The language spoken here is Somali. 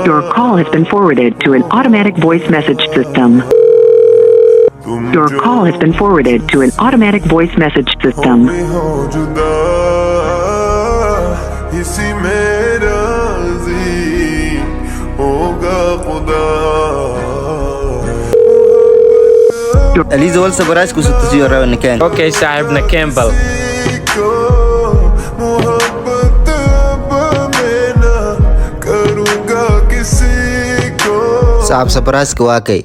Your call has been forwarded to an automatic voice message system. Your call has been forwarded to an automatic voice message system. Eliza walsa baraas ku sutasiyo rawan kan. Okay, sahibna Campbell. Saab sa baraas ka wakay.